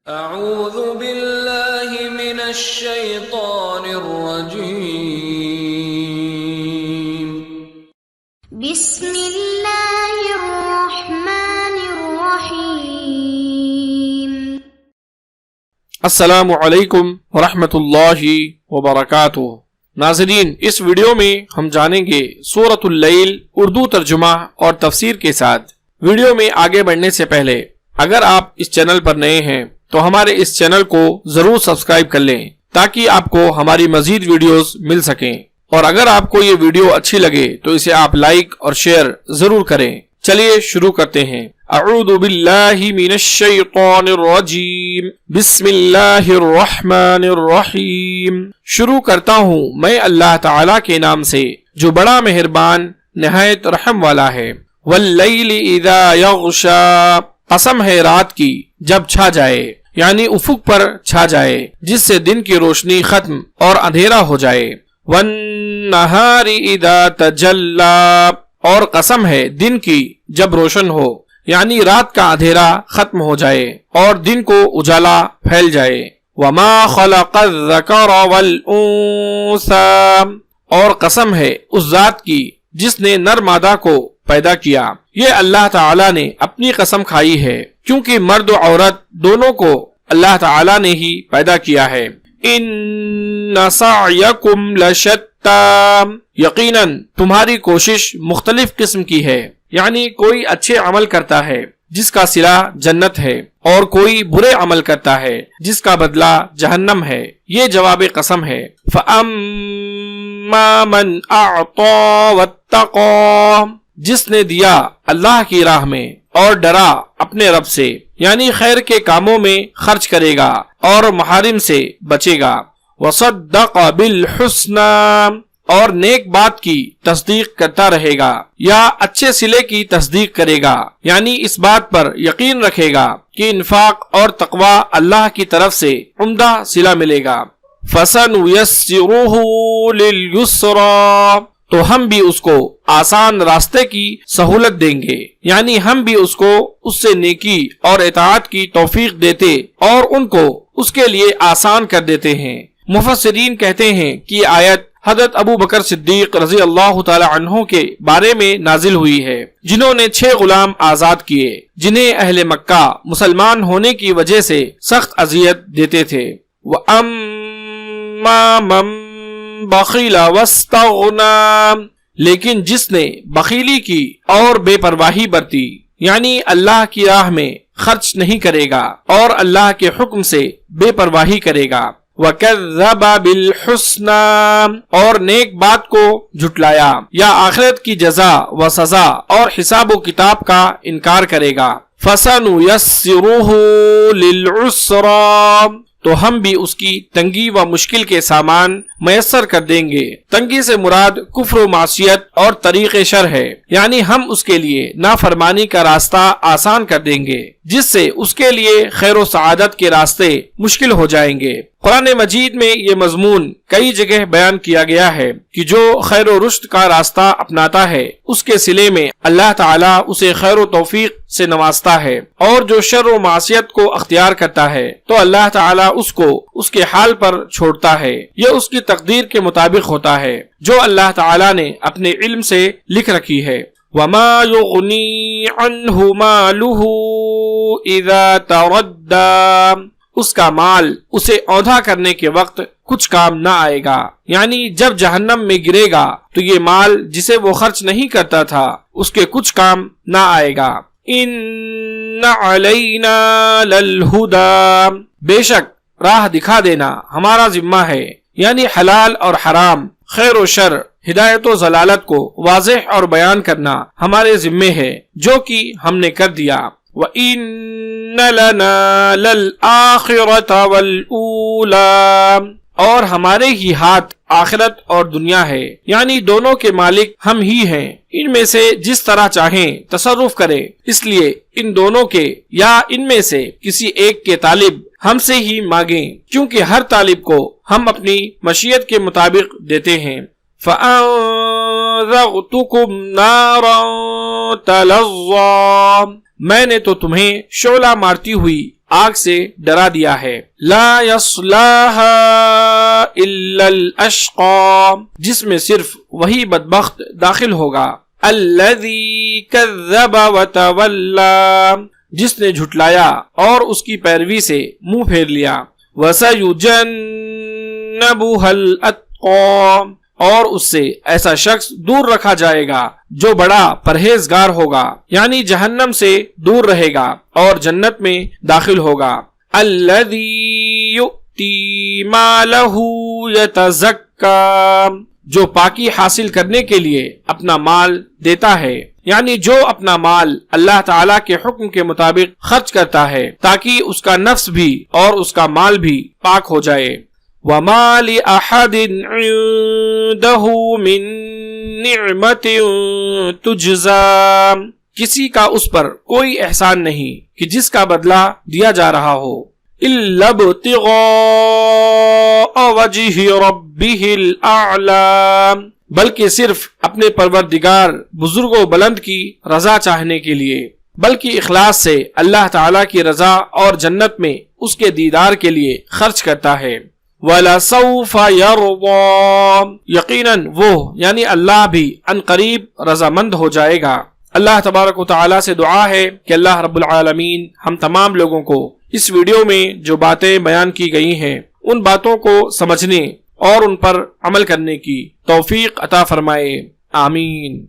اعوذ باللہ من الشیطان الرجیم بسم اللہ الرحمن الرحیم السلام علیکم ورحمۃ اللہ وبرکاتہ۔ ناظرین، اس ویڈیو میں ہم جانیں گے سورۃ اللیل اردو ترجمہ اور تفسیر کے ساتھ۔ ویڈیو میں آگے بڑھنے سے پہلے اگر آپ اس چینل پر نئے ہیں تو ہمارے اس چینل کو ضرور سبسکرائب کر لیں تاکہ آپ کو ہماری مزید ویڈیوز مل سکیں، اور اگر آپ کو یہ ویڈیو اچھی لگے تو اسے آپ لائک اور شیئر ضرور کریں۔ چلیے شروع کرتے ہیں۔ اعوذ باللہ من الشیطان الرجیم، بسم اللہ الرحمن الرحیم۔ شروع کرتا ہوں میں اللہ تعالی کے نام سے جو بڑا مہربان نہایت رحم والا ہے۔ واللیل اذا یغشا، قسم ہے رات کی جب چھا جائے، یعنی افق پر چھا جائے، جس سے دن کی روشنی ختم اور اندھیرا ہو جائے۔ والنہار اذا تجلی، اور قسم ہے دن کی جب روشن ہو، یعنی رات کا اندھیرا ختم ہو جائے اور دن کو اجالا پھیل جائے۔ وما خلق الذکر والانثی، اور قسم ہے اس ذات کی جس نے نر مادہ کو پیدا کیا۔ یہ اللہ تعالی نے اپنی قسم کھائی ہے کیونکہ مرد و عورت دونوں کو اللہ تعالی نے ہی پیدا کیا ہے۔ ان سعیکم لشتی، یقیناً تمہاری کوشش مختلف قسم کی ہے، یعنی کوئی اچھے عمل کرتا ہے جس کا صلہ جنت ہے، اور کوئی برے عمل کرتا ہے جس کا بدلہ جہنم ہے۔ یہ جواب قسم ہے۔ فَأَمَّا مَنْ أَعْطَى وَاتَّقَى، جس نے دیا اللہ کی راہ میں اور ڈرا اپنے رب سے، یعنی خیر کے کاموں میں خرچ کرے گا اور محارم سے بچے گا۔ وَصَدَّقَ بِالْحُسْنَى، اور نیک بات کی تصدیق کرتا رہے گا یا اچھے صلے کی تصدیق کرے گا، یعنی اس بات پر یقین رکھے گا کہ انفاق اور تقوی اللہ کی طرف سے عمدہ صلہ ملے گا۔ فَسَنُيَسِّرُهُ لِلْيُسْرَى، تو ہم بھی اس کو آسان راستے کی سہولت دیں گے، یعنی ہم بھی اس کو اس سے نیکی اور اطاعت کی توفیق دیتے اور ان کو اس کے لیے آسان کر دیتے ہیں۔ مفسرین کہتے ہیں کہ یہ آیت حضرت ابو بکر صدیق رضی اللہ تعالی عنہ کے بارے میں نازل ہوئی ہے، جنہوں نے 6 غلام آزاد کیے جنہیں اہل مکہ مسلمان ہونے کی وجہ سے سخت اذیت دیتے تھے۔ وَأَمَّا مَن بَخِلَ وَاسْتَغْنَى، لیکن جس نے بخیلی کی اور بے پرواہی برتی، یعنی اللہ کی راہ میں خرچ نہیں کرے گا اور اللہ کے حکم سے بے پرواہی کرے گا۔ وَكَذَّبَ بِالْحُسْنَى، اور نیک بات کو جھٹلایا یا آخرت کی جزا و سزا اور حساب و کتاب کا انکار کرے گا۔ فَسَنُيَسِّرُهُ لِلْعُسْرَى، تو ہم بھی اس کی تنگی و مشکل کے سامان میسر کر دیں گے۔ تنگی سے مراد کفر و معصیت اور طریق شر ہے، یعنی ہم اس کے لیے نافرمانی کا راستہ آسان کر دیں گے جس سے اس کے لیے خیر و سعادت کے راستے مشکل ہو جائیں گے۔ قرآن مجید میں یہ مضمون کئی جگہ بیان کیا گیا ہے کہ جو خیر و رشد کا راستہ اپناتا ہے اس کے صلے میں اللہ تعالیٰ اسے خیر و توفیق سے نوازتا ہے، اور جو شر و معصیت کو اختیار کرتا ہے تو اللہ تعالیٰ اس کو اس کے حال پر چھوڑتا ہے۔ یہ اس کی تقدیر کے مطابق ہوتا ہے جو اللہ تعالیٰ نے اپنے علم سے لکھ رکھی ہے۔ وَمَا يُغْنِي عَنْهُ مَالُهُ إِذَا تَرَدَّى، اس کا مال اسے اوندھا کرنے کے وقت کچھ کام نہ آئے گا، یعنی جب جہنم میں گرے گا تو یہ مال جسے وہ خرچ نہیں کرتا تھا اس کے کچھ کام نہ آئے گا۔ إِنَّ عَلَيْنَا لَلْهُدَى، بے شک راہ دکھا دینا ہمارا ذمہ ہے، یعنی حلال اور حرام، خیر و شر، ہدایت و ضلالت کو واضح اور بیان کرنا ہمارے ذمے ہے، جو کہ ہم نے کر دیا۔ وَإِنَّ لَنَا لَلْآخِرَةَ وَالْأُولَى، اور ہمارے ہی ہاتھ آخرت اور دنیا ہے، یعنی دونوں کے مالک ہم ہی ہیں، ان میں سے جس طرح چاہیں تصرف کرے، اس لیے ان دونوں کے یا ان میں سے کسی ایک کے طالب ہم سے ہی مانگیں، کیونکہ ہر طالب کو ہم اپنی مشیت کے مطابق دیتے ہیں۔ فَأَنذَرْتُكُمْ نَارًا تَلَظَّى، میں نے تو تمہیں شعلہ مارتی ہوئی آگ سے ڈرا دیا ہے۔ لا یصلاھا الا الاشقی، جس میں صرف وہی بدبخت داخل ہوگا۔ الذی کذب وتولی، جس نے جھٹلایا اور اس کی پیروی سے منہ پھیر لیا۔ وسیجنبھا الاتقی، اور اس سے ایسا شخص دور رکھا جائے گا جو بڑا پرہیزگار ہوگا، یعنی جہنم سے دور رہے گا اور جنت میں داخل ہوگا۔ الذی یؤتی مالہ یتزکی، جو پاکی حاصل کرنے کے لیے اپنا مال دیتا ہے، یعنی جو اپنا مال اللہ تعالیٰ کے حکم کے مطابق خرچ کرتا ہے تاکہ اس کا نفس بھی اور اس کا مال بھی پاک ہو جائے۔ وَمَا لِأَحَدٍ عِندَهُ مِن نِعْمَةٍ تُجْزَى، کسی کا اس پر کوئی احسان نہیں کہ جس کا بدلہ دیا جا رہا ہو۔ إِلَّا ابْتِغَاءَ وَجْهِ رَبِّهِ الْأَعْلَى، بلکہ صرف اپنے پروردگار بزرگ و بلند کی رضا چاہنے کے لیے، بلکہ اخلاص سے اللہ تعالیٰ کی رضا اور جنت میں اس کے دیدار کے لیے خرچ کرتا ہے۔ وَلَسَوْفَ يَرْضَى، یقیناً وہ یعنی اللہ بھی ان قریب رضامند ہو جائے گا۔ اللہ تبارک و تعالیٰ سے دعا ہے کہ اللہ رب العالمین ہم تمام لوگوں کو اس ویڈیو میں جو باتیں بیان کی گئی ہیں ان باتوں کو سمجھنے اور ان پر عمل کرنے کی توفیق عطا فرمائے، آمین۔